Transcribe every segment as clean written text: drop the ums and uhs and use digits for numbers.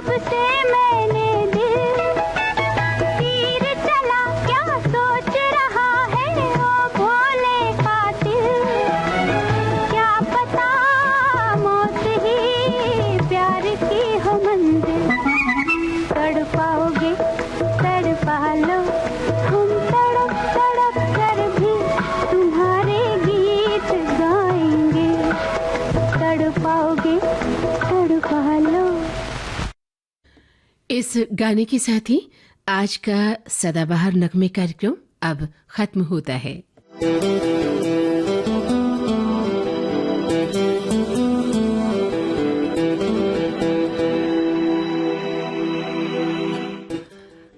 जब से मैंने दिल तीर चला, क्या सोच रहा है वो भोले कातिल। क्या पता मौत ही प्यार की हो मंजिल। तड़पाओगे तड़पा लो, हम तड़प तड़प कर भी तुम्हारे गीत गाएंगे। तड़पाओगे तड़पा लो। इस गाने के साथ ही आज का सदाबहार नगमे कार्यक्रम अब खत्म होता है।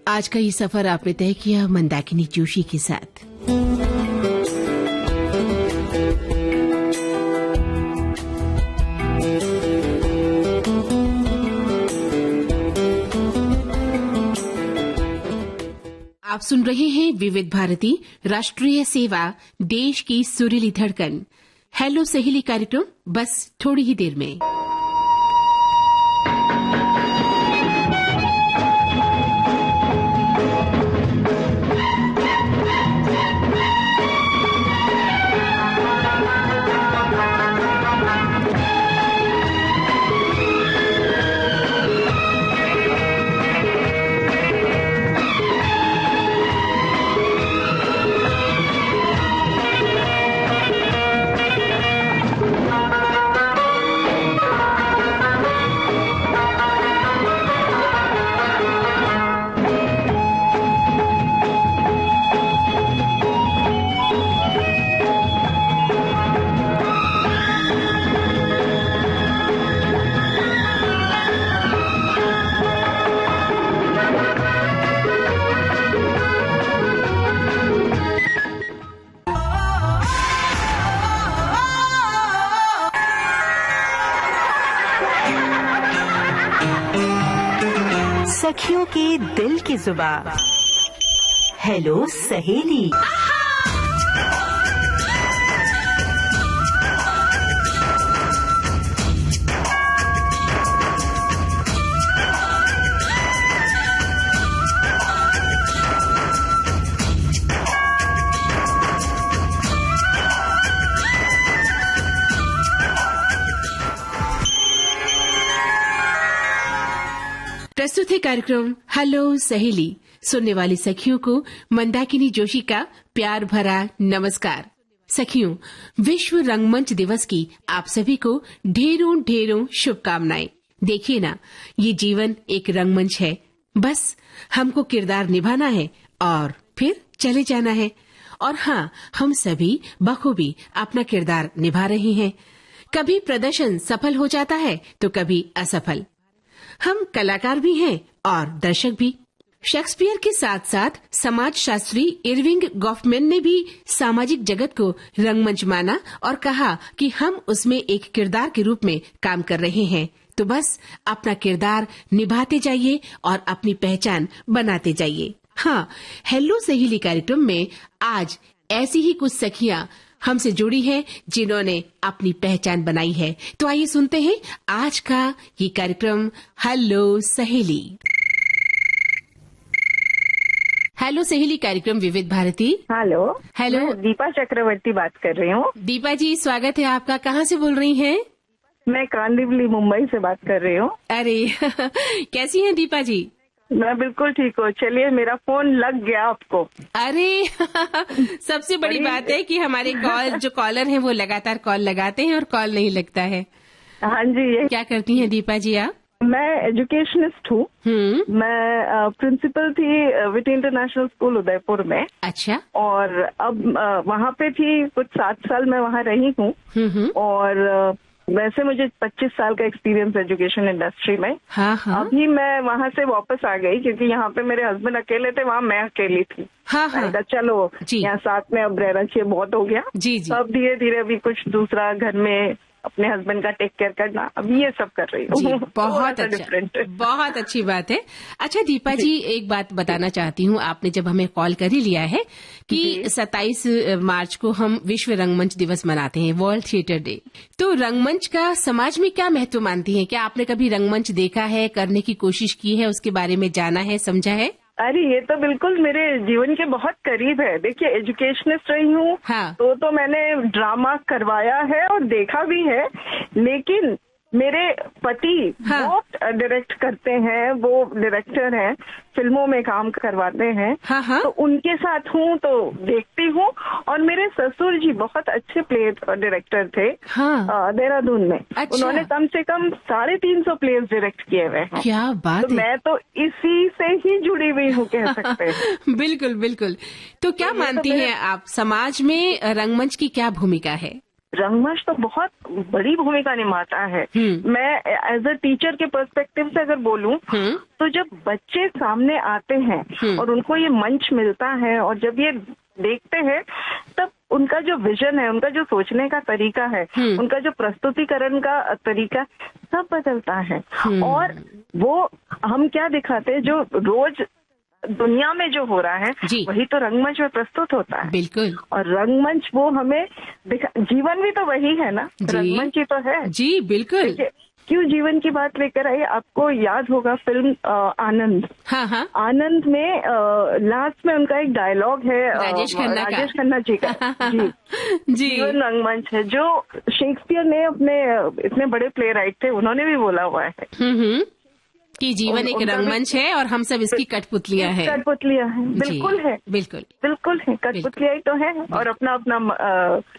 आज का ये सफर आपने तय किया मंदाकिनी जोशी के साथ। आप सुन रहे हैं विविध भारती राष्ट्रीय सेवा, देश की सुरीली धड़कन। हेलो सहेली कार्यक्रम बस थोड़ी ही देर में। सखियों के दिल की जुबान। हेलो सहेली। प्रस्तुत है कार्यक्रम हेलो सहेली। सुनने वाली सखियों को मंदाकिनी जोशी का प्यार भरा नमस्कार। सखियों, विश्व रंगमंच दिवस की आप सभी को ढेरों ढेरों शुभकामनाएं। देखिए ना, ये जीवन एक रंगमंच है। बस हमको किरदार निभाना है और फिर चले जाना है। और हाँ, हम सभी बखूबी अपना किरदार निभा रहे हैं। कभी प्रदर्शन सफल हो जाता है तो कभी असफल। हम कलाकार भी हैं और दर्शक भी। शेक्सपियर के साथ साथ समाज शास्त्री इरविंग गॉफमैन ने भी सामाजिक जगत को रंगमंच माना और कहा कि हम उसमें एक किरदार के रूप में काम कर रहे हैं। तो बस अपना किरदार निभाते जाइए और अपनी पहचान बनाते जाइए। हाँ, हेलो सहेली कार्यक्रम में आज ऐसी ही कुछ सखियां हमसे जुड़ी हैं जिन्होंने अपनी पहचान बनाई है। तो आइए सुनते हैं आज का ये कार्यक्रम हेलो सहेली। हेलो सहेली कार्यक्रम विविध भारती। हेलो हेलो, मैं दीपा चक्रवर्ती बात कर रही हूँ। दीपा जी, स्वागत है आपका। कहाँ से बोल रही हैं? मैं कांदिवली मुंबई से बात कर रही हूँ। अरे कैसी हैं दीपा जी? मैं बिल्कुल ठीक हूँ। चलिए, मेरा फोन लग गया आपको। अरे सबसे बड़ी बात है कि हमारे जो कॉलर हैं वो लगातार कॉल लगाते हैं और कॉल नहीं लगता है। हाँ जी। ये क्या करती हैं दीपा जी आप? मैं एजुकेशनिस्ट हूँ। मैं प्रिंसिपल थी विथ इंटरनेशनल स्कूल उदयपुर में। अच्छा। और अब वहाँ पे थी कुछ 7 साल मैं वहाँ रही हूँ। और वैसे मुझे 25 साल का एक्सपीरियंस एजुकेशन इंडस्ट्री में। हाँ हाँ। अभी मैं वहाँ से वापस आ गई क्योंकि यहाँ पे मेरे हस्बैंड अकेले थे, वहाँ मैं अकेली थी। हाँ हाँ। चलो यहाँ साथ में अब रहना चाहिए, बहुत हो गया। जी जी। अब धीरे धीरे अभी कुछ दूसरा घर में अपने हस्बैंड का टेक केयर करना, अभी ये सब कर रही जी, हूँ। बहुत अच्छा, बहुत अच्छी बात है। अच्छा दीपा जी, एक बात बताना चाहती हूँ, आपने जब हमें कॉल कर ही लिया है कि 27 मार्च को हम विश्व रंगमंच दिवस मनाते हैं, वर्ल्ड थिएटर डे, तो रंगमंच का समाज में क्या महत्व मानती है? क्या आपने कभी रंगमंच देखा है, करने की कोशिश की है, उसके बारे में जाना है, समझा है? अरे ये तो बिल्कुल मेरे जीवन के बहुत करीब है। देखिए, एजुकेशनिस्ट रही हूँ, हाँ। तो मैंने ड्रामा करवाया है और देखा भी है, लेकिन मेरे पति हाँ। वो डायरेक्ट करते हैं, वो डायरेक्टर हैं, फिल्मों में काम करवाते हैं। हाँ, हाँ। तो उनके साथ हूँ तो देखती हूँ। और मेरे ससुर जी बहुत अच्छे प्ले डायरेक्टर थे, हाँ। देहरादून में। अच्छा। उन्होंने कम से कम 350 प्लेस डायरेक्ट किए हुए हैं। क्या बात तो है। मैं तो इसी से ही जुड़ी हुई हूँ, कह सकते हैं। बिल्कुल बिल्कुल। तो क्या मानती हैं आप, समाज में रंगमंच की क्या भूमिका है? रंगमंच तो बहुत बड़ी भूमिका निभाता है। मैं एज अ टीचर के पर्सपेक्टिव से अगर बोलूं, तो जब बच्चे सामने आते हैं और उनको ये मंच मिलता है और जब ये देखते हैं, तब उनका जो विजन है, उनका जो सोचने का तरीका है, उनका जो प्रस्तुतिकरण का तरीका, सब बदलता है। और वो हम क्या दिखाते हैं, जो रोज दुनिया में जो हो रहा है, वही तो रंगमंच में प्रस्तुत होता है। बिल्कुल। और रंगमंच वो हमें जीवन भी तो वही है ना, रंगमंच ही तो है। जी बिल्कुल। क्यों जीवन की बात लेकर आई? आपको याद होगा फिल्म आनंद। हाँ, हाँ। आनंद में लास्ट में उनका एक डायलॉग है राजेश खन्ना जी का। जी। जीवन रंगमंच है, जो शेक्सपियर ने अपने इतने बड़े प्ले राइट थे, उन्होंने भी बोला हुआ है कि जीवन एक रंगमंच है और हम सब इसकी कठपुतलियां हैं। कठपुतलियां हैं, बिल्कुल है, बिल्कुल बिल्कुल है, कठपुतलियां ही तो है। और अपना अपना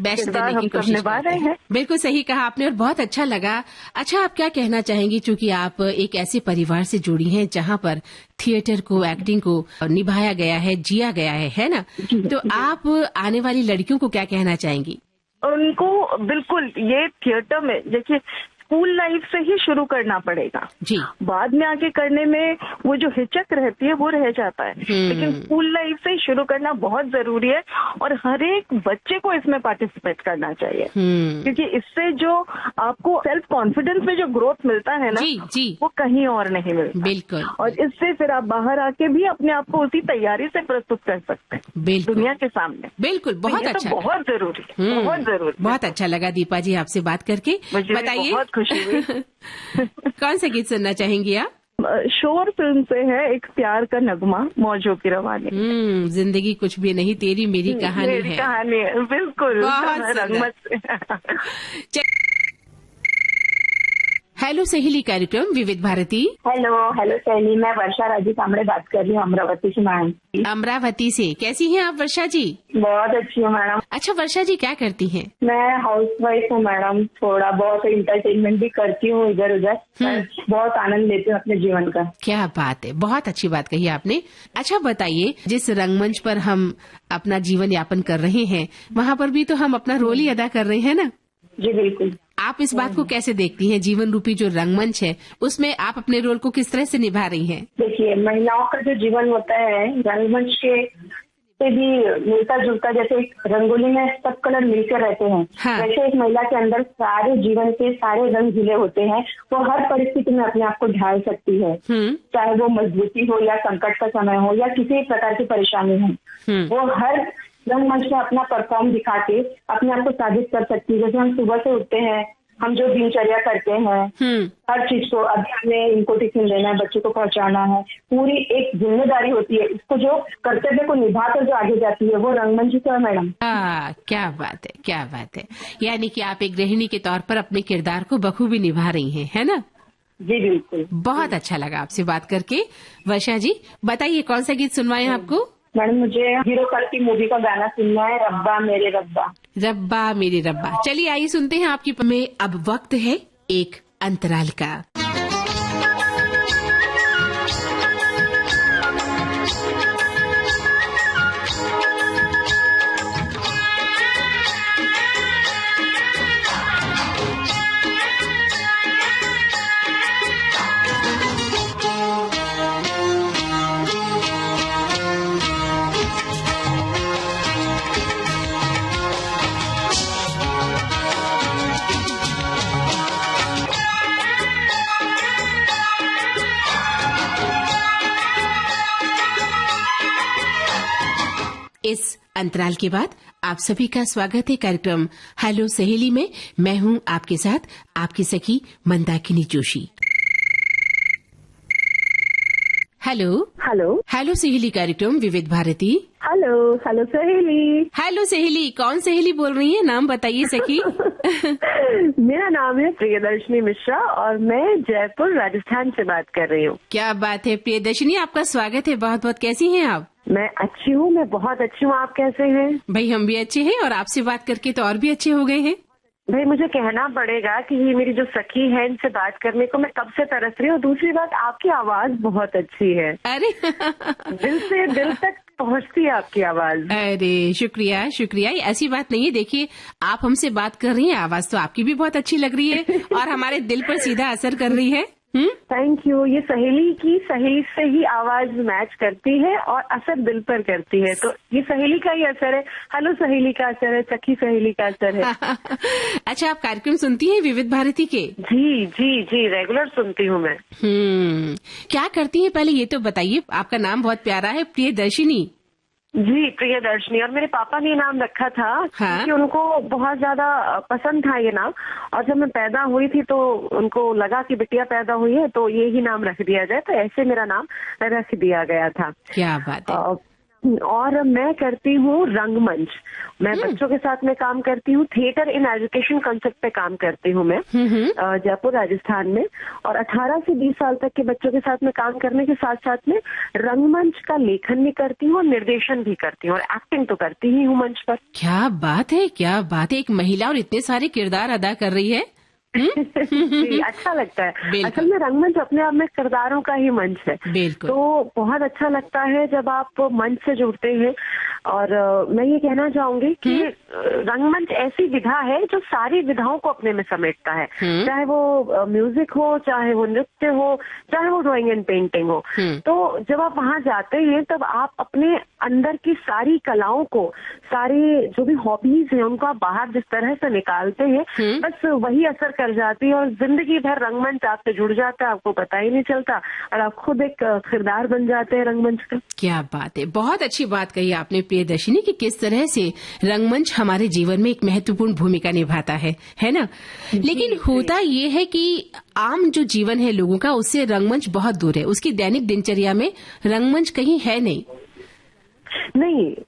बेस्ट देने की कोशिश निभा रहे हैं। बिल्कुल सही कहा आपने और बहुत अच्छा लगा। अच्छा, आप क्या कहना चाहेंगी, चूंकि आप एक ऐसे परिवार से जुड़ी हैं जहां पर थिएटर को, एक्टिंग को निभाया गया है, जिया गया है ना? तो आप आने वाली लड़कियों को क्या कहना चाहेंगी? उनको बिल्कुल ये थिएटर में, देखिए, स्कूल लाइफ से ही शुरू करना पड़ेगा जी। बाद में आके करने में वो जो हिचक रहती है वो रह जाता है, लेकिन स्कूल लाइफ से ही शुरू करना बहुत जरूरी है। और हर एक बच्चे को इसमें पार्टिसिपेट करना चाहिए, क्योंकि इससे जो आपको सेल्फ कॉन्फिडेंस में जो ग्रोथ मिलता है ना, जी। वो कहीं और नहीं मिलता। बिल्कुल। और इससे फिर आप बाहर आके भी अपने आप को उसी तैयारी से प्रस्तुत कर सकते हैं दुनिया के सामने। बिल्कुल, बहुत अच्छा, तो बहुत जरूरी, बहुत जरूरी। बहुत अच्छा लगा दीपा जी आपसे बात करके। बताइए, बहुत खुशी हुई। कौन सा गीत सुनना चाहेंगी आप? शोर फिल्म से है एक प्यार का नगमा, मौजों की रवानी। जिंदगी कुछ भी नहीं तेरी मेरी कहानी है। कहानी है, बिल्कुल। बहुत रंगमंच। हेलो सहेली कार्यक्रम विविध भारती। हेलो सहेली, मैं वर्षा राजी कामड़े बात कर रही हूँ, अमरावती से। मैम अमरावती से कैसी हैं आप वर्षा जी? बहुत अच्छी हूँ मैडम। अच्छा वर्षा जी, क्या करती हैं? मैं हाउसवाइफ हूँ मैडम, थोड़ा बहुत इंटरटेनमेंट भी करती हूँ इधर उधर, बहुत आनंद लेती हूँ अपने जीवन का। क्या बात है, बहुत अच्छी बात कही आपने। अच्छा बताइए, जिस रंगमंच पर हम अपना जीवन यापन कर रहे हैं, वहाँ पर भी तो हम अपना रोल ही अदा कर रहे हैं ना? जी बिल्कुल। आप इस बात को कैसे देखती हैं, जीवन रूपी जो रंगमंच है उसमें आप अपने रोल को किस तरह से निभा रही हैं? देखिए, महिलाओं का जो जीवन होता है रंगमंच के से भी मिलता जुलता, जैसे रंगोली में सब कलर मिलकर रहते हैं, वैसे एक महिला के अंदर सारे जीवन के सारे रंग घिले होते हैं। वो हर परिस्थिति में अपने आप को ढाल सकती है, चाहे वो मजबूती हो या संकट का समय हो या किसी प्रकार की परेशानी हो। वो हर रंगमंच में अपना परफॉर्म दिखा के अपने आप को साबित कर सकती है। जैसे हम सुबह से उठते हैं, हम जो दिनचर्या करते हैं, हर चीज को, अभी हमें इनको टिफिन देना है, बच्चे को पहुंचाना है, पूरी एक जिम्मेदारी होती है। इसको जो कर्तव्य को निभाकर जो आगे जाती है, वो रंगमंच है मैडम। क्या बात है, क्या बात है। यानी कि आप एक गृहिणी के तौर पर अपने किरदार को बखूबी निभा रही हैं, है ना? जी बिल्कुल। बहुत अच्छा लगा आपसे बात करके। वर्षा जी बताइए, कौन सा गीत सुनवाएं आपको? मैडम, मुझे हीरो कल की मूवी का गाना सुनना है, रब्बा मेरे रब्बा। रब्बा मेरे रब्बा। चलिए आइए सुनते हैं आपकी में। अब वक्त है एक अंतराल का। इस अंतराल के बाद आप सभी का स्वागत है कार्यक्रम हेलो सहेली में। मैं हूं आपके साथ आपकी सखी Mandakini Joshi. Hello hello hello सहेली कार्यक्रम विविध भारती। हेलो हेलो सहेली। हेलो सहेली, कौन सहेली बोल रही है? नाम बताइए सखी। मेरा नाम है प्रियदर्शनी मिश्रा और मैं जयपुर राजस्थान से बात कर रही हूँ। क्या बात है प्रियदर्शनी, आपका स्वागत है बहुत बहुत। कैसी हैं आप? मैं अच्छी हूँ, मैं बहुत अच्छी हूँ। आप कैसे हैं? भाई हम भी अच्छे हैं और आपसे बात करके तो और भी अच्छे हो गए हैं। भाई मुझे कहना पड़ेगा कि ये मेरी जो सखी है इनसे बात करने को मैं कब से तरस रही हूँ। दूसरी बात, आपकी आवाज बहुत अच्छी है। अरे दिल से दिल तक पहुँचती है आपकी आवाज। अरे शुक्रिया शुक्रिया। ऐसी बात नहीं है, देखिए आप हमसे बात कर रही हैं, आवाज तो आपकी भी बहुत अच्छी लग रही है और हमारे दिल पर सीधा असर कर रही है। Thank you. ये सहेली से ही आवाज मैच करती है और असर दिल पर करती है, तो ये सहेली का ही असर है। हेलो सहेली का असर है, सखी सहेली का असर है। अच्छा, आप कार्यक्रम सुनती हैं विविध भारती के? जी जी जी, रेगुलर सुनती हूँ मैं। क्या करती हैं पहले ये तो बताइए। आपका नाम बहुत प्यारा है, प्रियदर्शिनी। जी प्रियदर्शनी, और मेरे पापा ने नाम रखा था क्योंकि उनको बहुत ज्यादा पसंद था ये नाम। और जब मैं पैदा हुई थी तो उनको लगा कि बिटिया पैदा हुई है तो ये ही नाम रख दिया जाए, तो ऐसे मेरा नाम रख दिया गया था। क्या बात है। और मैं करती हूँ रंगमंच। मैं बच्चों के साथ में काम करती हूँ। थिएटर इन एजुकेशन कंसेप्ट पे काम करती हूँ मैं जयपुर राजस्थान में। और 18 से 20 साल तक के बच्चों के साथ में काम करने के साथ साथ में रंगमंच का लेखन भी करती हूँ और निर्देशन भी करती हूँ और एक्टिंग तो करती ही हूँ मंच पर। क्या बात है, क्या बात है। एक महिला और इतने सारे किरदार अदा कर रही है। जी, अच्छा लगता है। असल में रंगमंच अपने आप में किरदारों का ही मंच है। बिल्कुल। तो बहुत अच्छा लगता है जब आप मंच से जुड़ते हैं। और मैं ये कहना चाहूंगी कि रंगमंच ऐसी विधा है जो सारी विधाओं को अपने में समेटता है, चाहे वो म्यूजिक हो, चाहे वो नृत्य हो, चाहे वो ड्राइंग एंड पेंटिंग हो। तो जब आप वहाँ जाते हैं तब आप अपने अंदर की सारी कलाओं को, सारी जो भी हॉबीज हैं उनको आप बाहर जिस तरह से निकालते हैं, बस वही असर कर जाती है और जिंदगी भर रंगमंच आपसे जुड़ जाता है, आपको पता ही नहीं चलता और आप खुद एक किरदार बन जाते हैं रंगमंच का। क्या बात है, बहुत अच्छी बात कही आपने प्रियदर्शिनी कि किस तरह से रंगमंच हमारे जीवन में एक महत्वपूर्ण भूमिका निभाता है ना। लेकिन होता ये है कि आम जो जीवन है लोगों का उससे रंगमंच बहुत दूर है। उसकी दैनिक दिनचर्या में रंगमंच कहीं है नहीं।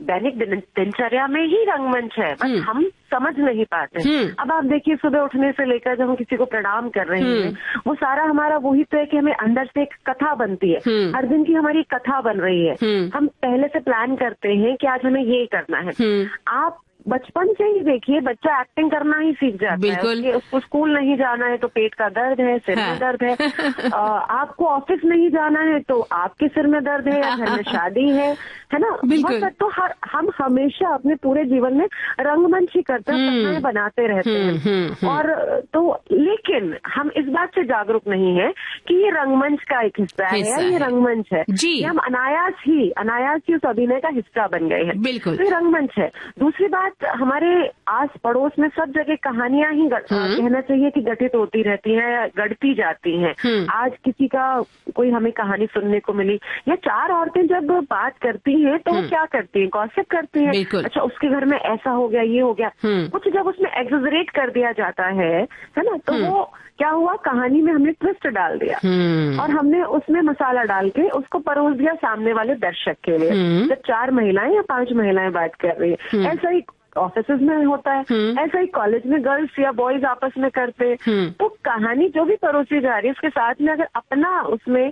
दैनिक दिनचर्या में ही रंगमंच है, बस हम समझ नहीं पाते। अब आप देखिए, सुबह उठने से लेकर जब हम किसी को प्रणाम कर रहे हैं, वो सारा हमारा वही तो है कि हमें अंदर से एक कथा बनती है। हर दिन की हमारी कथा बन रही है। हम पहले से प्लान करते हैं कि आज हमें ये करना है। आप बचपन से ही देखिए, बच्चा एक्टिंग करना ही सीख जाता है। उसको स्कूल नहीं जाना है तो पेट का दर्द है, सिर में दर्द है। आपको ऑफिस नहीं जाना है तो आपके सिर में दर्द है, या घर में शादी है ना। बहुत तो हम हमेशा अपने पूरे जीवन में रंगमंच ही करते हैं, कथाएं बनाते रहते हैं। और तो लेकिन हम इस बात से जागरूक नहीं है कि ये रंगमंच का एक हिस्सा है या ये रंगमंच है। हम अनायास ही उस अभिनय का हिस्सा बन गए हैं। बिल्कुल, ये रंगमंच है। दूसरी बात, हमारे आस पड़ोस में सब जगह कहानियां ही कहना चाहिए कि गठित होती रहती हैं, गढ़ती जाती हैं। आज किसी का कोई हमें कहानी सुनने को मिली, या 4 औरतें जब बात करती हैं तो वो क्या करती हैं, गॉसिप करती हैं। अच्छा, उसके घर में ऐसा हो गया, ये हो गया। कुछ जब उसमें एक्सैजरेट कर दिया जाता है ना, तो वो क्या हुआ, कहानी में हमने ट्विस्ट डाल दिया और हमने उसमें मसाला डाल के उसको परोस दिया सामने वाले दर्शक के लिए। जब 4 महिलाएं या 5 महिलाएं बात कर रही है, ऐसा ही ऑफिस में होता है, ऐसा ही कॉलेज में गर्ल्स या बॉयज आपस में करते हैं। तो कहानी जो भी परोसी जा रही है उसके साथ में अगर अपना उसमें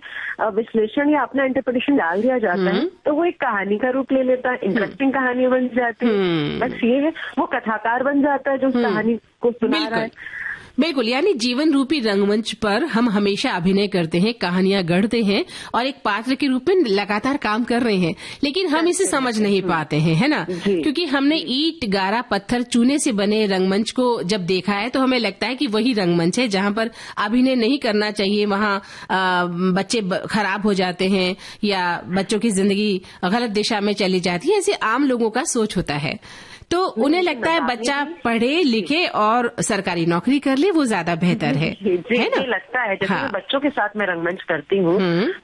विश्लेषण या अपना इंटरप्रिटेशन डाल दिया जाता है तो वो एक कहानी का रूप ले लेता है, इंटरेस्टिंग कहानी बन जाती है। बस ये है, वो कथाकार बन जाता है जो उस कहानी को सुना रहा है। बिल्कुल, यानी जीवन रूपी रंगमंच पर हम हमेशा अभिनय करते हैं, कहानियां गढ़ते हैं और एक पात्र के रूप में लगातार काम कर रहे हैं, लेकिन हम इसे समझ नहीं पाते हैं, है ना। क्योंकि हमने ईंट, गारा, पत्थर, चूने से बने रंगमंच को जब देखा है तो हमें लगता है कि वही रंगमंच है जहां पर अभिनय नहीं करना चाहिए, वहां बच्चे खराब हो जाते हैं या बच्चों की जिंदगी गलत दिशा में चली जाती है। ऐसे आम लोगों का सोच होता है। तो उन्हें लगता है बच्चा पढ़े लिखे और सरकारी नौकरी कर ले, वो ज्यादा बेहतर है ना? लगता है जैसे मैं बच्चों के साथ में रंगमंच करती हूँ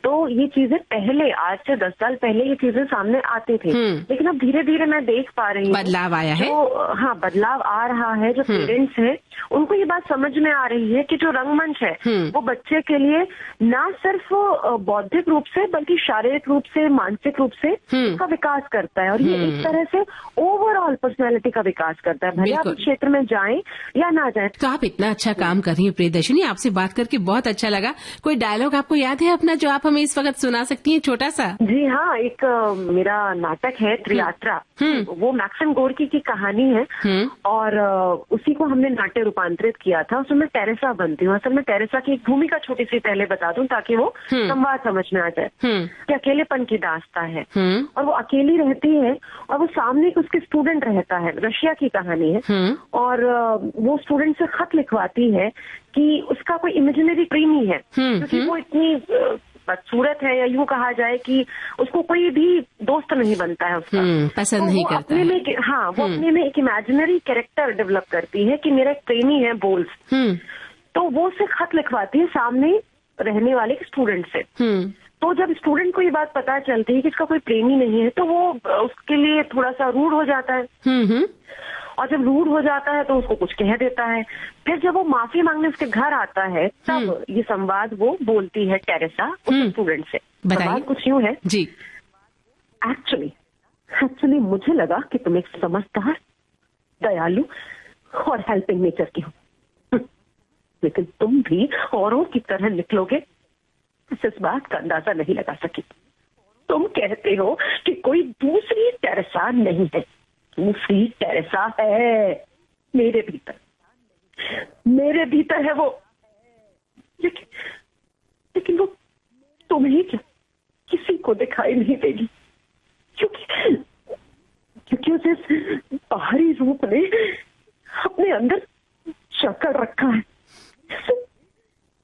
तो ये चीजें पहले, आज से 10 साल पहले ये चीजें सामने आती थी, लेकिन अब धीरे धीरे मैं देख पा रही हूँ बदलाव आया है। हाँ, बदलाव आ रहा है। जो पेरेंट्स हैं उनको ये बात समझ में आ रही है कि जो रंगमंच है वो बच्चे के लिए ना सिर्फ बौद्धिक रूप से बल्कि शारीरिक रूप से, मानसिक रूप से उसका विकास करता है, और ये एक तरह से ओवरऑल पर्सनैलिटी का विकास करता है, भले आप इस क्षेत्र में जाएं या ना जाएं। तो आप इतना अच्छा काम कर रही हैं प्रियदर्शनी, आपसे बात करके बहुत अच्छा लगा। कोई डायलॉग आपको याद है अपना जो आप हमें इस वक्त सुना सकती हैं, छोटा सा? जी हाँ, एक मेरा नाटक है त्रियात्रा, वो मैक्सिम गोर्की की कहानी है और उसी को हमने नाट्य रूपांतरित किया था। उसमें मैं टेरेसा बनती हूँ। असल में टेरेसा की एक भूमिका छोटी सी पहले बता दूं ताकि वो संवाद समझ में आ जाए कि अकेलेपन की दास्तां है और वो अकेली रहती है और वो सामने उसके स्टूडेंट रहता है। रशिया की कहानी है और वो स्टूडेंट से खत लिखवाती है कि उसका कोई इमेजिनरी प्रेमी है, क्योंकि वो इतनी बदसूरत है, या यूं कहा जाए कि उसको कोई भी दोस्त नहीं बनता है उसका, पसंद नहीं करता अपने में, हाँ, वो अपने में एक इमेजिनरी कैरेक्टर डेवलप करती है कि मेरा एक प्रेमी है बोल्स। तो वो उसे खत लिखवाती है सामने रहने वाले स्टूडेंट से। तो जब स्टूडेंट को ये बात पता चलती है कि इसका कोई प्रेमी नहीं है तो वो उसके लिए थोड़ा सा रूड हो जाता है, और जब रूड हो जाता है तो उसको कुछ कह देता है। फिर जब वो माफी मांगने उसके घर आता है तब ये संवाद वो बोलती है टेरेसा उस स्टूडेंट से। संवाद कुछ यूं है जी, एक्चुअली मुझे लगा कि तुम एक समझदार, दयालु और हेल्पिंग नेचर की हो, लेकिन तुम भी औरों की तरह निकलोगे इस बात का अंदाजा नहीं लगा सकी। तुम कहते हो कि कोई दूसरी टेरेसा नहीं है, दूसरी टेरेसा है मेरे भीतर है वो, लेकिन वो तुम्हें क्या किसी को दिखाई नहीं देगी, क्योंकि उसे बाहरी रूप ने अपने अंदर जकड़ रखा है,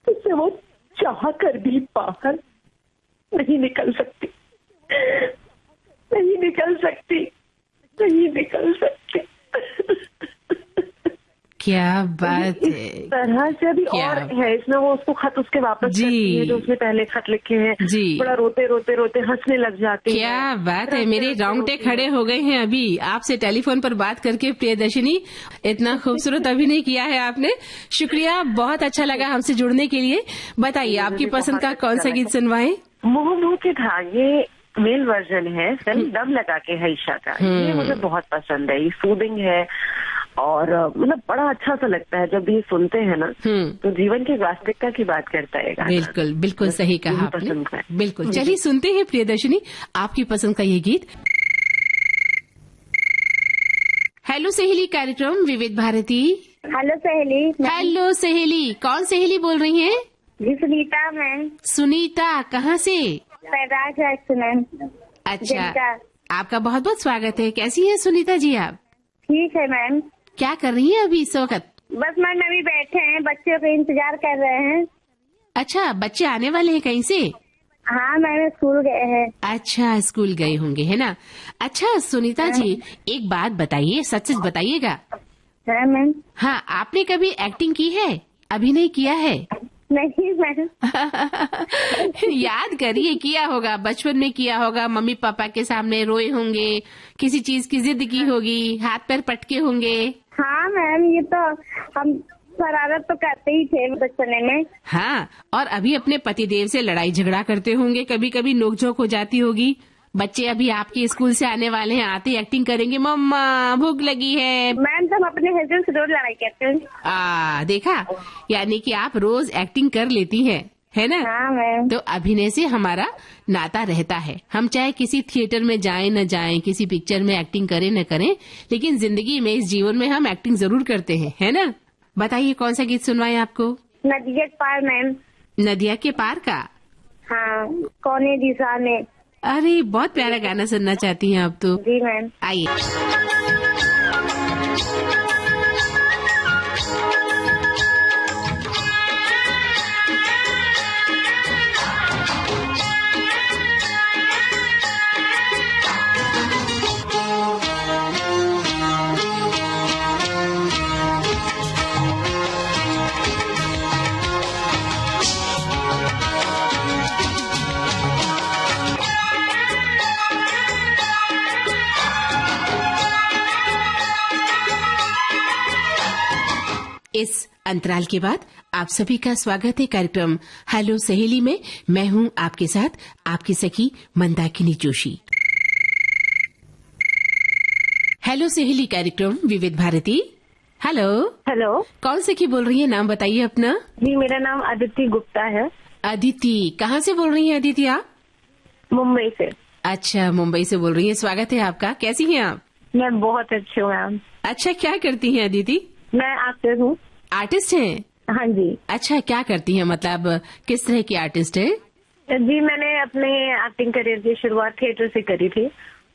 जिससे वो चाह कर भी बाहर नहीं निकल सकती। क्या बात है। इस तरह से अभी और है इसमें, वो उसको खत उसके वापस करती है जो उसने पहले खत लिखे हैं, बड़ा रोते रोते हंसने लग जाती है। क्या बात है, मेरे रोंगटे खड़े हो गए हैं अभी आपसे टेलीफोन पर बात करके। प्रियदर्शनी, इतना खूबसूरत अभिनय किया है आपने, शुक्रिया, बहुत अच्छा लगा हमसे जुड़ने के लिए। बताइए आपकी पसंद का कौन सा गीत सुनवाएं? मुंह के धागे मेल वर्जन है, फिल्म दम लगा के है ईशा का, ये मुझे बहुत पसंद है। ये सूदिंग है और मतलब बड़ा अच्छा सा लगता है जब ये सुनते हैं ना, तो जीवन की वास्तविकता की बात करता है गाना। बिल्कुल बिल्कुल सही कहा आपने, बिल्कुल। चलिए सुनते हैं प्रियदर्शनी आपकी पसंद का ये गीत। हेलो सहेली कार्यक्रम विविध भारती। हेलो सहेली। हेलो सहेली, कौन सहेली बोल रही हैं? जी सुनीता मैम। सुनीता, कहाँ से? मैम। अच्छा, आपका बहुत बहुत स्वागत है। कैसी है सुनीता जी आप? ठीक है मैम। क्या कर रही हैं अभी इस वक्त? बस मैम अभी बैठे हैं, बच्चों का इंतजार कर रहे हैं। अच्छा, बच्चे आने वाले हैं कहीं से? हाँ मैम, स्कूल गए हैं। अच्छा, स्कूल गए होंगे, है ना। अच्छा सुनीता जी, एक बात बताइए, सच सच बताइएगा। हाँ मैम। हाँ, आपने कभी एक्टिंग की है, अभिनय किया है? नहीं मैम। याद करिए, किया होगा, बचपन में किया होगा, मम्मी पापा के सामने रोए होंगे, किसी चीज की जिद की होगी, हाथ पैर पटके होंगे। हाँ मैम, ये तो हम शरारत तो करते ही थे बचपने में। हाँ, और अभी अपने पतिदेव से लड़ाई झगड़ा करते होंगे, कभी कभी नोकझोंक हो जाती होगी। बच्चे अभी आपके स्कूल से आने वाले हैं, आते एक्टिंग करेंगे, मम्मा भूख लगी है। मैम तो हम अपने हस्बैंड से रोज लड़ाई करते हैं। देखा, यानी कि आप रोज एक्टिंग कर लेती हैं, है ना। हाँ मैम। तो अभिनय से हमारा नाता रहता है, हम चाहे किसी थिएटर में जाएं न जाएं, किसी पिक्चर में एक्टिंग करें न करें, लेकिन जिंदगी में, इस जीवन में हम एक्टिंग जरूर करते हैं, है ना। बताइए कौन सा गीत सुनवाएं आपको? नदिया के पार मैम। नदिया के पार का? हाँ, कौने दिशा में। अरे बहुत प्यारा गाना सुनना चाहती हैं आप तो। जी मैम। आइए। इस अंतराल के बाद आप सभी का स्वागत है कार्यक्रम हेलो सहेली में। मैं हूं आपके साथ आपकी सखी मंदाकिनी जोशी। हेलो सहेली कार्यक्रम विविध भारती। हेलो हेलो, कौन सखी बोल रही है? नाम बताइए अपना। जी मेरा नाम अदिति गुप्ता है। अदिति, कहाँ से बोल रही हैं अदिति आप? मुंबई से। अच्छा, मुंबई से बोल रही हैं। स्वागत है आपका। कैसी हैं आप? मैं बहुत अच्छी हूँ मैम। अच्छा, क्या करती हैं अदिति? मैं एक्टर हूँ। आर्टिस्ट हैं? हाँ जी। अच्छा, क्या करती हैं, मतलब किस तरह की आर्टिस्ट है? जी मैंने अपने एक्टिंग करियर की शुरुआत थिएटर से करी थी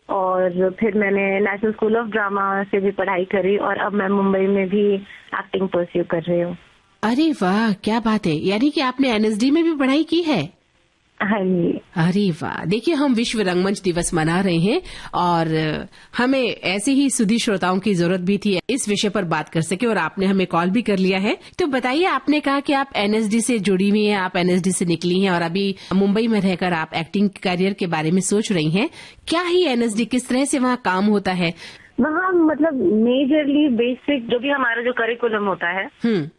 और फिर मैंने नेशनल स्कूल ऑफ ड्रामा से भी पढ़ाई करी और अब मैं मुंबई में भी एक्टिंग परस्यू कर रही हूँ। अरे वाह, क्या बात है। यानी कि आपने एनएसडी में भी पढ़ाई की है? हाँ जी। अरे वाह। देखिए, हम विश्व रंगमंच दिवस मना रहे हैं और हमें ऐसे ही सुधी श्रोताओं की जरूरत भी थी इस विषय पर बात कर सके, और आपने हमें कॉल भी कर लिया है। तो बताइए, आपने कहा कि आप एनएसडी से जुड़ी हुई हैं, आप एनएसडी से निकली हैं और अभी मुंबई में रहकर आप एक्टिंग करियर के बारे में सोच रही हैं। क्या ही एनएसडी, किस तरह से वहाँ काम होता है? वहाँ मतलब मेजरली बेसिक जो भी हमारा जो करिकुलम होता है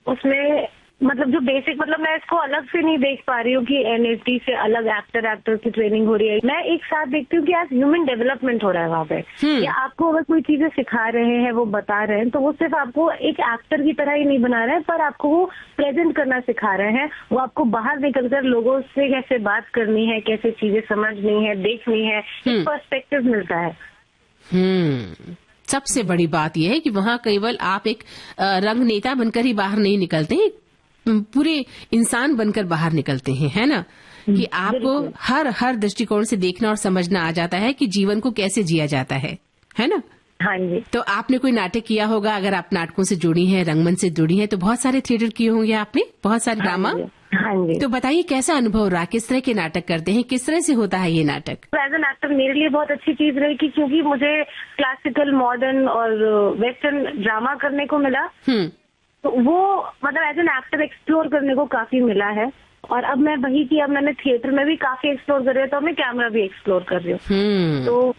उसमें मतलब जो बेसिक, मतलब मैं इसको अलग से नहीं देख पा रही हूँ कि एनएसडी से अलग एक्टर की ट्रेनिंग हो रही है। मैं एक साथ देखती हूँ कि आज ह्यूमन डेवलपमेंट हो रहा है वहाँ पे। या आपको अगर कोई चीजें सिखा रहे हैं, वो बता रहे हैं, तो वो सिर्फ आपको एक एक्टर की तरह ही नहीं बना रहे हैं, पर आपको वो प्रेजेंट करना सिखा रहे हैं। वो आपको बाहर निकलकर लोगों से कैसे बात करनी है, कैसे चीजें समझनी है, देखनी है, एक पर्सपेक्टिव मिलता है। सबसे बड़ी बात यह है कि वहाँ केवल आप एक रंग नेता बनकर ही बाहर नहीं निकलते हैं, पूरे इंसान बनकर बाहर निकलते हैं, है ना? कि आपको हर दृष्टिकोण से देखना और समझना आ जाता है कि जीवन को कैसे जिया जाता है ना? हाँ जी। तो आपने कोई नाटक किया होगा, अगर आप नाटकों से जुड़ी हैं, रंगमंच से जुड़ी हैं, तो बहुत सारे थिएटर किए होंगे आपने, बहुत सारे ड्रामा। हाँ जी। तो बताइए, कैसा अनुभव रहा? किस तरह के नाटक करते हैं? किस तरह से होता है ये नाटक? एज एन एक्टर मेरे लिए बहुत अच्छी चीज रही कि क्योंकि मुझे क्लासिकल, मॉडर्न और वेस्टर्न ड्रामा करने को मिला, तो वो मतलब एज एन एक्टर एक्सप्लोर करने को काफी मिला है। और अब मैं वही की, अब मैंने थिएटर में भी काफी एक्सप्लोर कर रही हूँ, तो मैं कैमरा भी एक्सप्लोर कर रही हूँ। तो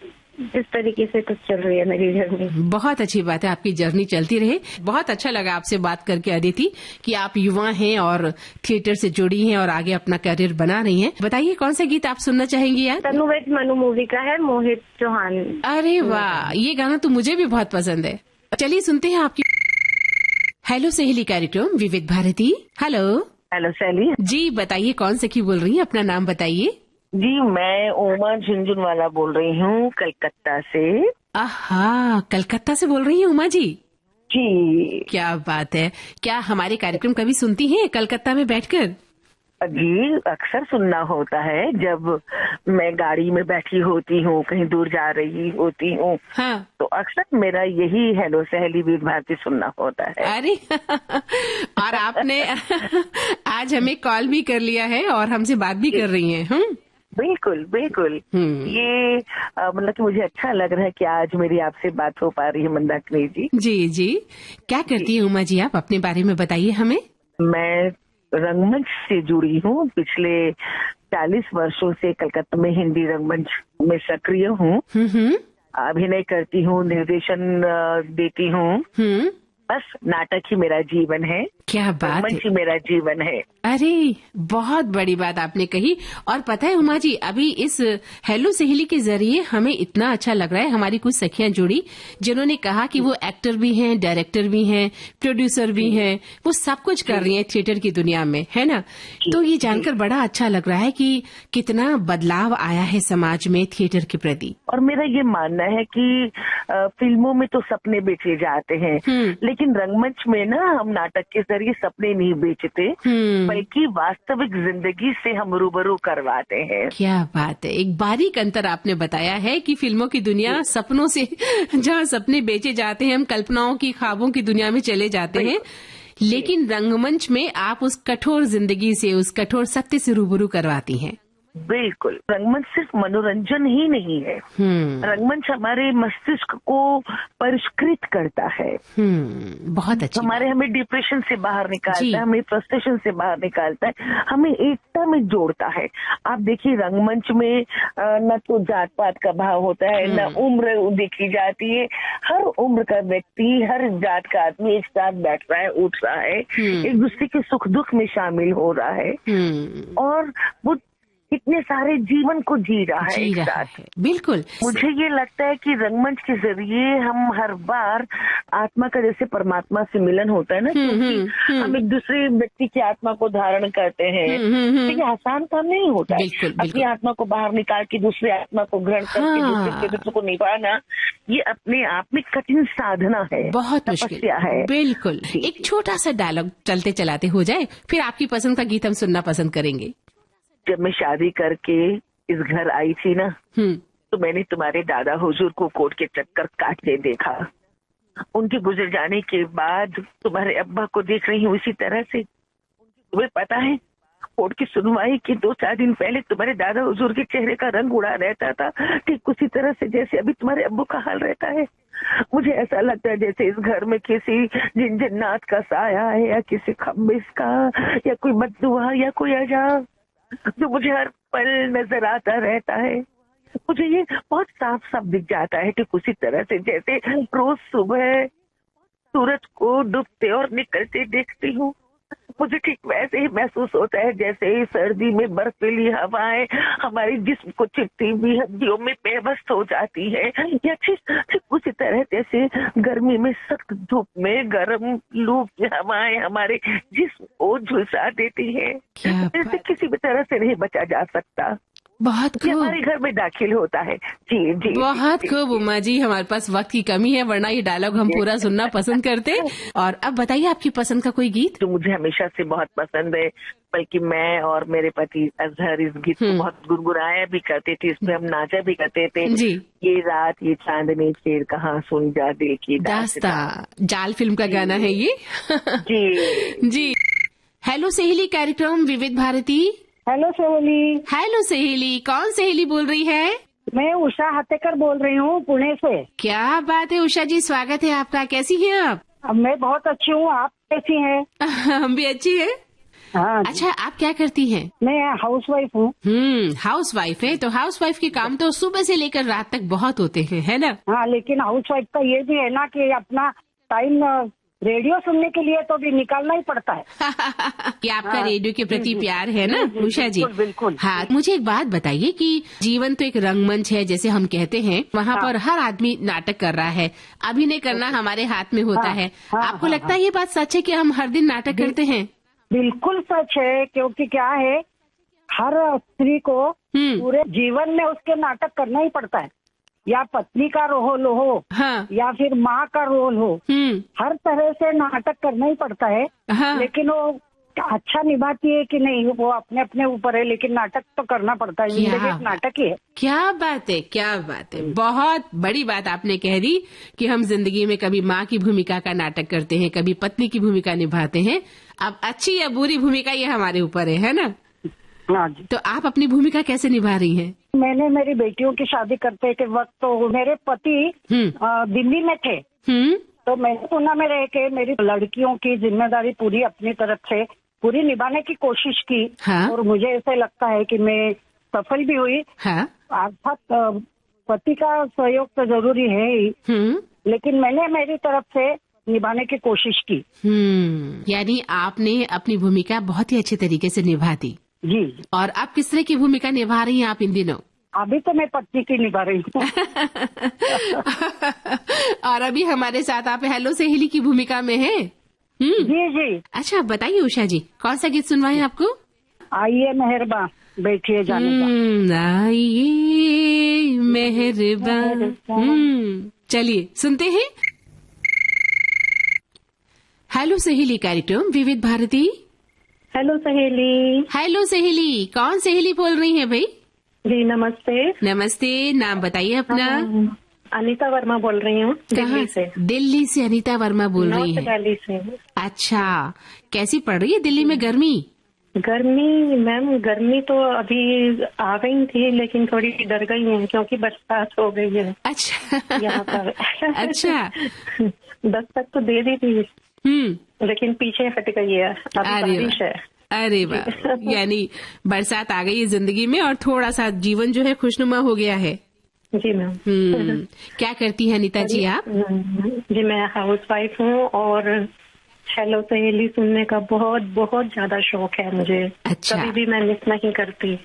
इस तरीके से कुछ चल रही है मेरी जर्नी। बहुत अच्छी बात है, आपकी जर्नी चलती रहे। बहुत अच्छा लगा आपसे बात करके अदिति, कि आप युवा हैं और थिएटर से जुड़ी हैं और आगे अपना करियर बना रही हैं। बताइए, कौन सा गीत आप सुनना चाहेंगी यार? तनु वेद मनु मूवी का है, मोहित चौहान। अरे वाह, ये गाना तो मुझे भी बहुत पसंद है। चलिए सुनते हैं आपकी हेलो सहेली कार्यक्रम विविध भारती। हेलो सहेली जी, बताइए कौन सखी बोल रही है? अपना नाम बताइए। जी, मैं उमा झुंझुनवाला बोल रही हूँ कलकत्ता से। आहा, कलकत्ता से बोल रही हैं उमा जी? जी, क्या बात है। क्या हमारे कार्यक्रम कभी सुनती हैं कलकत्ता में बैठकर? जी, अक्सर सुनना होता है जब मैं गाड़ी में बैठी होती हूँ, कहीं दूर जा रही होती हूँ। हाँ। तो अक्सर मेरा यही हेलो सहेली विविध भारती सुनना होता है। अरे और आपने आज हमें कॉल भी कर लिया है और हमसे बात भी कर रही हैं। बिल्कुल बिल्कुल। ये मतलब कि मुझे अच्छा लग रहा है कि आज मेरी आपसे बात हो पा रही है मंदाकिनी जी। जी जी, क्या करती है उमा जी आप? अपने बारे में बताइए हमें। मैं रंगमंच से जुड़ी हूँ। पिछले 40 वर्षों से कलकत्ता में हिंदी रंगमंच में सक्रिय हूँ। अभिनय करती हूँ, निर्देशन देती हूँ। बस नाटक ही मेरा जीवन है। क्या बात है, ही मेरा जीवन है। अरे बहुत बड़ी बात आपने कही। और पता है उमा जी, अभी इस हेलो सहेली के जरिए हमें इतना अच्छा लग रहा है, हमारी कुछ सखियां जुड़ी जिन्होंने कहा कि वो एक्टर भी हैं, डायरेक्टर भी हैं, प्रोड्यूसर भी हैं, वो सब कुछ कर रही हैं थिएटर की दुनिया में, है ना? तो ये जानकर बड़ा अच्छा लग रहा है कि कितना बदलाव आया है समाज में थिएटर के प्रति। और मेरा ये मानना है कि फिल्मों में तो सपने बेचे जाते हैं, लेकिन रंगमंच में ना हम नाटक के जरिए सपने नहीं बेचते, बल्कि वास्तविक जिंदगी से हम रूबरू करवाते हैं। क्या बात है, एक बारीक अंतर आपने बताया है कि फिल्मों की दुनिया सपनों से, जहाँ सपने बेचे जाते हैं, हम कल्पनाओं की, ख्वाबों की दुनिया में चले जाते हैं, लेकिन रंगमंच में आप उस कठोर जिंदगी से, उस कठोर सत्य से रूबरू करवाती हैं। बिल्कुल, रंगमंच सिर्फ मनोरंजन ही नहीं है। रंगमंच हमारे मस्तिष्क को परिष्कृत करता है। बहुत अच्छा। हमें डिप्रेशन से बाहर निकालता है, हमें फ्रस्ट्रेशन से बाहर निकालता है, हमें एकता में जोड़ता है। आप देखिए रंगमंच में न तो जात पात का भाव होता है, न उम्र देखी जाती है। हर उम्र का व्यक्ति, हर जात का आदमी एक साथ बैठ रहा है, उठ रहा है, एक दूसरे के सुख दुख में शामिल हो रहा है और वो कितने सारे जीवन को जी रहा है एक साथ। बिल्कुल, मुझे ये लगता है कि रंगमंच के जरिए हम हर बार आत्मा का जैसे परमात्मा से मिलन होता है ना, क्योंकि हम एक दूसरे व्यक्ति की आत्मा को धारण करते हैं। तो ये आसान काम नहीं होता है। अपनी आत्मा को बाहर निकाल के दूसरे आत्मा को ग्रहण करके दूसरे चरित्र को निभाना, ये अपने आप में कठिन साधना है, बहुत मुश्किल है। बिल्कुल, एक छोटा सा डायलॉग चलते चलाते हो जाए, फिर आपकी पसंद का गीत हम सुनना पसंद करेंगे। जब मैं शादी करके इस घर आई थी ना, तो मैंने तुम्हारे दादा हुजूर को कोर्ट के चक्कर काटते देखा। उनके गुजर जाने के बाद तुम्हारे अब्बा को देख रही हूँ इसी तरह से। तुम्हें पता है, कोर्ट की सुनवाई के 2-4 दिन पहले तुम्हारे दादा हुजूर के चेहरे का रंग उड़ा रहता था, ठीक उसी तरह से जैसे अभी तुम्हारे अब्बू का हाल रहता है। मुझे ऐसा लगता है जैसे इस घर में किसी जिन जन्नात का साया है, या किसी खम्बिस का, या कोई बद्दुआ, या कोई अजाब जो मुझे हर पल नजर आता रहता है। मुझे ये बहुत साफ साफ दिख जाता है कि उसी तरह से जैसे रोज सुबह सूरज को डूबते और निकलते देखती हूँ, मुझे ठीक वैसे ही महसूस होता है जैसे ही सर्दी में बर्फीली हवाएं हमारी जिस्म को चिपटी हुई हड्डियों में बेबस हो जाती है, या ठीक उसी तरह जैसे गर्मी में सख्त धूप में गर्म लू की हवाएं हमारे जिस्म को झुलसा देती है। जैसे किसी भी तरह से नहीं बचा जा सकता। बहुत खूब, हमारे घर में दाखिल होता है। जी जी, बहुत खूब उमा जी, हमारे पास वक्त की कमी है, वरना ये डायलॉग हम पूरा सुनना पसंद करते। और अब बताइए आपकी पसंद का कोई गीत। तो मुझे हमेशा से बहुत पसंद है, बल्कि मैं और मेरे पति अजहर इस गीत को बहुत गुनगुनाया भी करते थे, इसमें हम नाचा भी करते थे जी। ये रात ये चांदनी फिर कहाँ सुन जा दिल की दास्तां, जाल फिल्म का गाना है ये। जी जी। हेलो सहेली कार्यक्रम विविध भारती। हेलो सहेली। हेलो सहेली, कौन सहेली बोल रही है? मैं उषा हतेकर बोल रही हूँ पुणे से। क्या बात है उषा जी, स्वागत है आपका। कैसी हैं आप? मैं बहुत अच्छी हूँ, आप कैसी हैं? हम भी अच्छी हैं। हाँ। अच्छा, आप क्या करती हैं? मैं हाउस वाइफ हूँ। हाउस वाइफ है, तो हाउस वाइफ के काम तो सुबह से लेकर रात तक बहुत होते हैं, है ना? हाँ, लेकिन हाउस वाइफ का ये भी है ना कि अपना टाइम रेडियो सुनने के लिए तो भी निकालना ही पड़ता है। कि आपका रेडियो के प्रति प्यार है ना उषा जी? बिल्कुल। हाँ, मुझे एक बात बताइए कि जीवन तो एक रंगमंच है जैसे हम कहते हैं, वहाँ पर हर आदमी नाटक कर रहा है, अभिनय करना हमारे हाथ में होता है। आपको लगता है ये बात सच है कि हम हर दिन नाटक करते हैं? बिल्कुल सच है, क्योंकि क्या है, हर स्त्री को पूरे जीवन में उसके नाटक करना ही पड़ता है, या पत्नी का रोल हो, हाँ। या फिर माँ का रोल हो, हर तरह से नाटक करना ही पड़ता है। हाँ। लेकिन वो अच्छा निभाती है कि नहीं, वो अपने अपने ऊपर है, लेकिन नाटक तो करना पड़ता है। जिंदगी एक नाटक ही है। क्या बात है, क्या बात है, बहुत बड़ी बात आपने कह दी कि हम जिंदगी में कभी माँ की भूमिका का नाटक करते हैं, कभी पत्नी की भूमिका निभाते हैं। अब अच्छी या बुरी भूमिका ये हमारे ऊपर है ना? हाँ जी। तो आप अपनी भूमिका कैसे निभा रही हैं? मैंने मेरी बेटियों की शादी करते के वक्त तो मेरे पति दिल्ली में थे, तो मैंने पुणे में रह के मेरी लड़कियों की जिम्मेदारी पूरी अपनी तरफ से पूरी निभाने की कोशिश की। हाँ? और मुझे ऐसा लगता है कि मैं सफल भी हुई। हाँ? अर्थात पति का सहयोग तो जरूरी है ही, लेकिन मैंने मेरी तरफ से निभाने की कोशिश की। यानी आपने अपनी भूमिका बहुत ही अच्छे तरीके से निभा दी। जी। और आप किस तरह की भूमिका निभा रही हैं आप इन दिनों? अभी तो मैं पत्नी की निभा रही हूँ। और अभी हमारे साथ आप हेलो सहेली की भूमिका में हैं। जी जी। अच्छा, बताइए उषा जी, कौन सा गीत सुनवाएं आपको? आइए मेहरबान बैठिए जाने आइए मेहरबान। चलिए सुनते हैं हेलो सहेली कार्यक्रम विविध भारती। हेलो सहेली। हेलो सहेली, कौन सहेली बोल रही है भाई? जी नमस्ते। नमस्ते, नाम बताइए अपना। अनीता वर्मा बोल रही हूँ दिल्ली से। दिल्ली से अनीता वर्मा बोल रही है? दिल्ली से। अच्छा, कैसी पड़ रही है दिल्ली में गर्मी? गर्मी मैम, गर्मी तो अभी आ गई थी, लेकिन थोड़ी डर गई है क्योंकि बरसात हो गई है अच्छा यहाँ पर। अच्छा 10 तक तो दे दी थी, लेकिन पीछे हट गई है, अभी बारिश है। अरे वाह, यानी बरसात आ गई है जिंदगी में और थोड़ा सा जीवन जो है खुशनुमा हो गया है। जी मैम। क्या करती है अनीता जी आप? जी मैं हाउस वाइफ हूँ और हेलो सहेली सुनने का बहुत बहुत ज्यादा शौक है मुझे। अच्छा। कभी भी मैं मिस नहीं करती।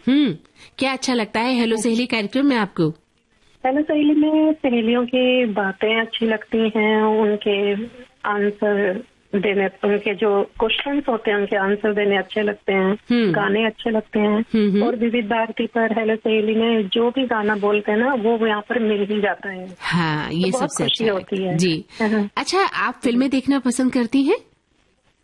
क्या अच्छा लगता है हेलो सहेली कार्यक्रम में आपको? हेलो सहेली में सहेलियों की बातें अच्छी लगती हैं, उनके आंसर देने, उनके जो क्वेश्चंस होते हैं उनके आंसर देने अच्छे लगते हैं, गाने अच्छे लगते हैं। और विविध भारती पर हेलो सहेली में जो भी गाना बोलते हैं ना वो यहाँ पर मिल ही जाता है। हाँ, ये तो सबसे खुशी अच्छा होती है जी। अच्छा, आप फिल्में देखना पसंद करती हैं?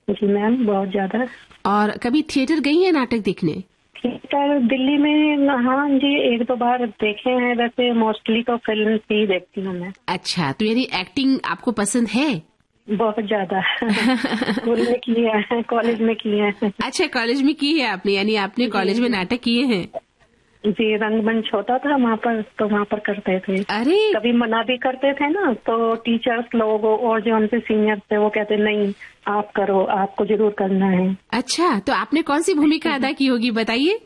जी मैम, बहुत ज्यादा। और कभी थिएटर गई है नाटक देखने? थिएटर दिल्ली में हाँ जी 1-2 बार देखे हैं, वैसे मोस्टली तो फिल्म ही देखती हूँ मैं। अच्छा, तो यानी एक्टिंग आपको पसंद है? बहुत ज्यादा। स्कूल में किया है, कॉलेज में किया है। अच्छा, कॉलेज में की है आपने, यानी आपने कॉलेज में नाटक किए हैं? जी, रंगमंच होता था वहाँ पर, तो वहाँ पर करते थे। अरे कभी मना भी करते थे ना, तो टीचर्स लोग और जो उनसे सीनियर थे वो कहते नहीं आप करो, आपको जरूर करना है। अच्छा, तो आपने कौन सी भूमिका अदा की होगी बताइए?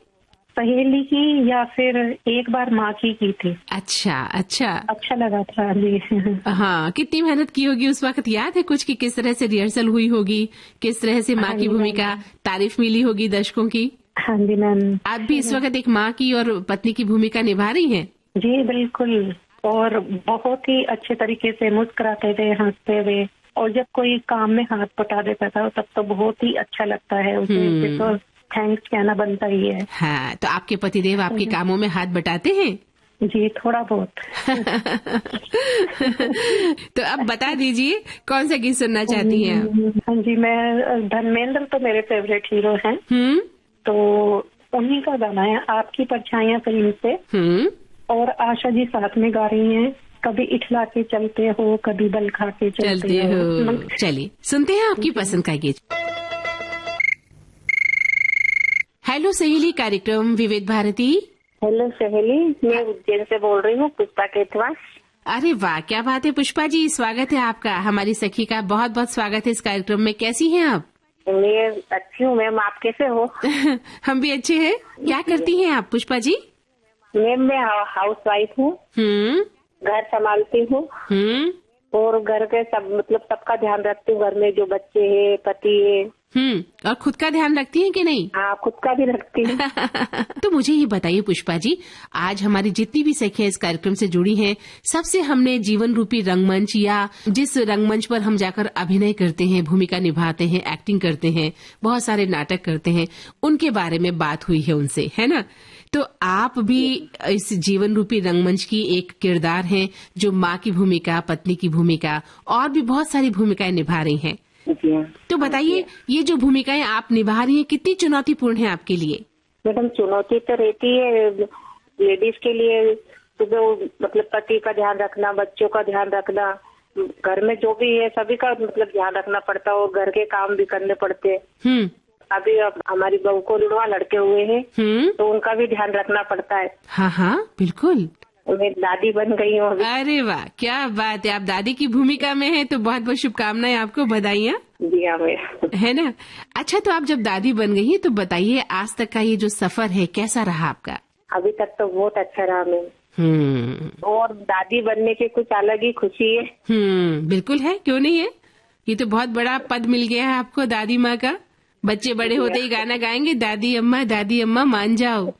सहेली की या फिर एक बार माँ की थी। अच्छा अच्छा, अच्छा लगा था जी। हाँ, कितनी मेहनत की होगी उस वक्त, याद है कुछ कि किस तरह से रिहर्सल हुई होगी, किस तरह से माँ की भूमिका तारीफ मिली होगी दर्शकों की? हाँ जी मैम। आप भी इस वक्त एक माँ की और पत्नी की भूमिका निभा रही हैं? जी बिल्कुल, और बहुत ही अच्छे तरीके से मुस्कुराते थे, हंसते हुए, और जब कोई काम में हाथ बटा देता था तब तो बहुत ही अच्छा लगता है उसे, तो थैंक्स कहना बनता ही है। हाँ, तो आपके पतिदेव आपके कामों में हाथ बटाते हैं? जी थोड़ा बहुत। तो अब बता दीजिए कौन सा गीत सुनना चाहती हैं आप? हाँ जी, मैं धर्मेंद्र तो मेरे फेवरेट हीरो हैं, तो उन्हीं का गाना है आपकी परछाइयां फिल्म से। और आशा जी साथ में गा रही हैं, कभी इठला के चलते हो कभी बल खा के चलते हो। चलिए सुनते हैं आपकी पसंद का गीत। हेलो सहेली कार्यक्रम विविध भारती। हेलो सहेली, मैं उज्जैन से बोल रही हूँ, पुष्पा केतवा। अरे वाह, क्या बात है पुष्पा जी, स्वागत है आपका, हमारी सखी का बहुत बहुत स्वागत है इस कार्यक्रम में। कैसी हैं आप? मैं अच्छी हूँ मैम, आप कैसे हो? हम भी अच्छे हैं। क्या करती हैं आप पुष्पा जी? मैम मैं हाउस वाइफ हूँ, घर संभालती हूँ और घर के सब मतलब सबका ध्यान रखती हूँ, घर में जो बच्चे हैं, पति है। और खुद का ध्यान रखती हैं कि नहीं? हाँ, खुद का भी रखती हूँ। तो मुझे ये बताइए पुष्पा जी, आज हमारी जितनी भी सखियां इस कार्यक्रम से जुड़ी हैं, सबसे हमने जीवन रूपी रंगमंच या जिस रंगमंच पर हम जाकर अभिनय करते हैं, भूमिका निभाते हैं, एक्टिंग करते हैं, बहुत सारे नाटक करते हैं, उनके बारे में बात हुई है उनसे, है ना? तो आप भी इस जीवन रूपी रंगमंच की एक किरदार हैं, जो माँ की भूमिका, पत्नी की भूमिका और भी बहुत सारी भूमिकाएं निभा रही हैं। तो बताइए, ये जो भूमिकाएं आप निभा रही हैं कितनी चुनौतीपूर्ण है आपके लिए? मैडम चुनौती तो रहती है लेडीज के लिए, सुबह मतलब पति का ध्यान रखना, बच्चों का ध्यान रखना, घर में जो भी है सभी का मतलब ध्यान रखना पड़ता है और घर के काम भी करने पड़ते हैं। अभी अब हमारी बहू को जुड़वा लड़के हुए हैं, तो उनका भी ध्यान रखना पड़ता है। हाँ हाँ बिल्कुल। मैं दादी बन गई हूँ अभी। अरे वाह, क्या बात है, आप दादी की भूमिका में हैं, तो बहुत बहुत शुभकामनाएं आपको, बधाइयाँ। जी हाँ है ना? अच्छा, तो आप जब दादी बन गई हैं तो बताइए आज तक का ये जो सफर है कैसा रहा आपका? अभी तक तो बहुत अच्छा रहा मैम, और दादी बनने की कुछ अलग ही खुशी है। बिल्कुल है, क्यों नहीं है? ये तो बहुत बड़ा पद मिल गया है आपको, दादी माँ का। बच्चे बड़े होते ही गाना गाएंगे, दादी अम्मा मान जाओ।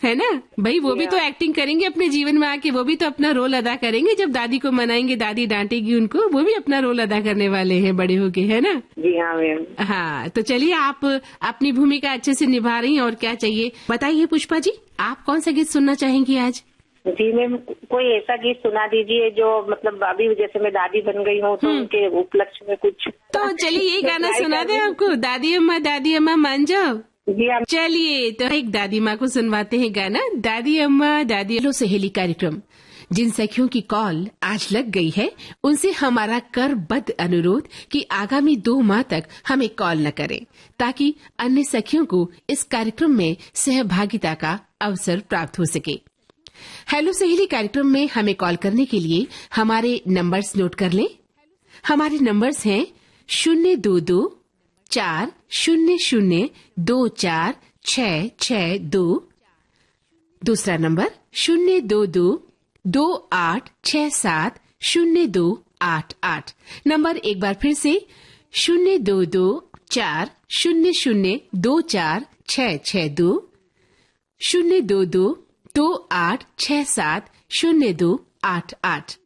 है ना भाई, वो भी तो एक्टिंग करेंगे अपने जीवन में आके, वो भी तो अपना रोल अदा करेंगे। जब दादी को मनाएंगे, दादी डांटेगी उनको, वो भी अपना रोल अदा करने वाले हैं बड़े होके, है ना? जी हाँ मैम। हाँ, तो चलिए आप अपनी भूमिका अच्छे से निभा रही हैं, और क्या चाहिए बताइए पुष्पा जी, आप कौन सा गीत सुनना चाहेंगी आज? जी मैम, कोई ऐसा गीत सुना दीजिए जो मतलब अभी जैसे मैं दादी बन गई हूँ तो उनके उपलक्ष्य में कुछ। तो चलिए यही गाना सुना दे आपको, दादी अम्मा मान जाओ। जी हाँ। चलिए तो एक दादी माँ को सुनवाते हैं गाना, दादी अम्मा दादी। हेलो सहेली कार्यक्रम जिन सखियों की कॉल आज लग गई है उनसे हमारा करबद्ध अनुरोध कि आगामी 2 माह तक हमें कॉल न करें, ताकि अन्य सखियों को इस कार्यक्रम में सहभागिता का अवसर प्राप्त हो सके। हेलो सहेली कार्यक्रम में हमें कॉल करने के लिए हमारे नंबर्स नोट कर लें। हमारे नंबर्स हैं 022-400-24-662। दूसरा नंबर 022-2867-0288। नंबर एक बार फिर से 022-400-24-662, 022-2867-0288।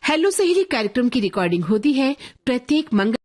हेलो सहेली कार्यक्रम की रिकॉर्डिंग होती है प्रत्येक मंगल